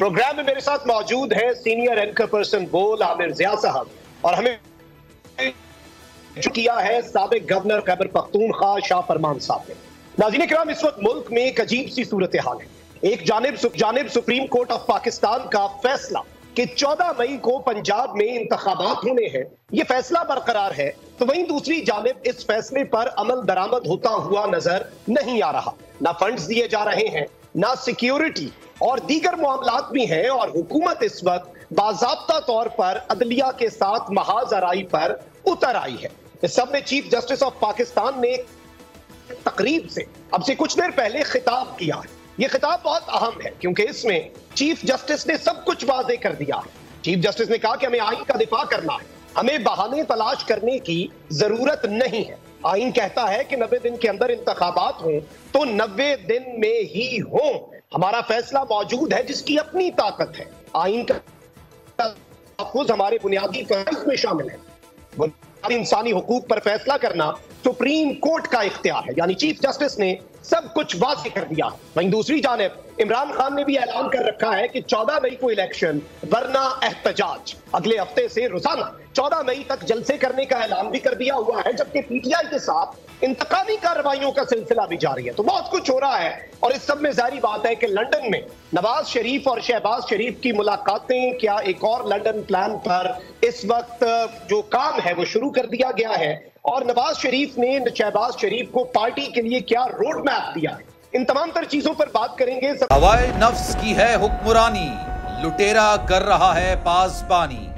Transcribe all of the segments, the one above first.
Programme में मेरे साथ मौजूद है सीनियर एंकर पर्सन बोल आमिर ज़िया साहब, और हमें जो किया है साबिक गवर्नर खैबर पख्तूनख्वा शाह फरमान साहब ने। नाज़रीन किराम, इस वक्त मुल्क में एक अजीब सी सूरत हाल है। एक जानिब सुप्रीम कोर्ट ऑफ पाकिस्तान का फैसला कि 14 मई को पंजाब में इंतखाबात होने हैं, ये फैसला बरकरार है, तो वहीं दूसरी जानिब इस फैसले पर अमल दरामद होता हुआ नजर नहीं आ रहा। ना फंड्स दिए जा रहे हैं, ना सिक्योरिटी और दीगर मामलात भी हैं, और हुकूमत इस वक्त बाज़ाब्ता तौर पर अदलिया के साथ महाजराई पर उतर आई है। इस सब में चीफ जस्टिस ऑफ पाकिस्तान ने तकरीब से अब से कुछ देर पहले खिताब किया है। यह खिताब बहुत अहम है क्योंकि इसमें चीफ जस्टिस ने सब कुछ वाज़ेह कर दिया है। चीफ जस्टिस ने कहा कि हमें आइन का दिफा करना है, हमें बहाने तलाश करने की जरूरत नहीं है। आइन कहता है कि 90 दिन के अंदर इंतखाबात हों तो 90 दिन में ही हों। हमारा फैसला मौजूद है जिसकी अपनी ताकत है। आइन का तहफ़्फ़ुज़ हमारे बुनियादी फर्ज में शामिल है। बुनियादी इंसानी हुकूक पर फैसला करना सुप्रीम कोर्ट का इख्तियार है, यानी चीफ जस्टिस ने सब कुछ वाज़ेह कर दिया। वहीं दूसरी जानिब इमरान खान ने भी ऐलान कर रखा है कि 14 मई को इलेक्शन वरना एहतजाज। अगले हफ्ते से रोजाना 14 मई तक जलसे करने का ऐलान भी कर दिया हुआ है, जबकि पीटीआई के साथ इंतकामी कार्रवाइयों का सिलसिला भी जारी है। तो बहुत कुछ हो रहा है, और इस सब में जाहिर बात है कि लंदन में नवाज शरीफ और शहबाज शरीफ की मुलाकातें, क्या एक और लंदन प्लान पर इस वक्त जो काम है वो शुरू कर दिया गया है, और नवाज शरीफ ने शहबाज शरीफ को पार्टी के लिए क्या रोड मैप दिया है, इन तमाम तर चीजों पर बात करेंगे। हवाए नफ्स की है हुक्मरानी, लुटेरा कर रहा है पासबानी।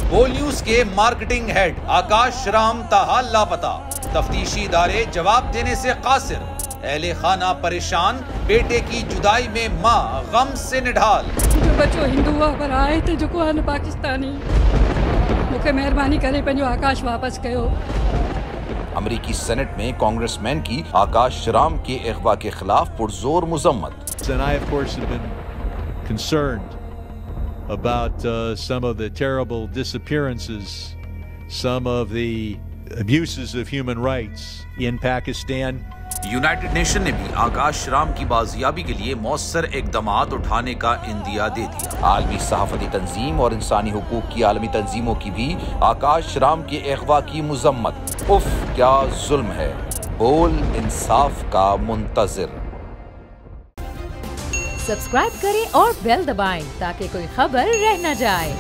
बोल न्यूज के मार्केटिंग हेड आकाश राम ताहा लापता, तफ्तीशी इदारे जवाब देने से कासिर, अहले खाना परेशान, बेटे की जुदाई में माँ गम से निढाल। जो बच्चों हिंदू पर आए थे जो को पाकिस्तानी, मुझे मेहरबानी करे पंहिंजो आकाश वापस कयो। अमरीकी सेनेट में कांग्रेसमैन की आकाश राम के अगवा के खिलाफ पुरजोर मुजम्मत। And I, of course, have been concerned about some of the terrible disappearances, some of the abuses of human rights in Pakistan. United nation ने भी आकाश राम की बाजियाबी के लिए मौसर इकदामात उठाने का इंदिया दे दिया। आलमी सहाफती तंजीम और इंसानी हुकूक की आलमी तंजीमों की भी आकाश राम के अगवा की मुजम्मत। उफ क्या जुल्म है, बोल इंसाफ का मुंतजिर। सब्सक्राइब करें और बेल दबाएं ताकि कोई खबर रह न जाए।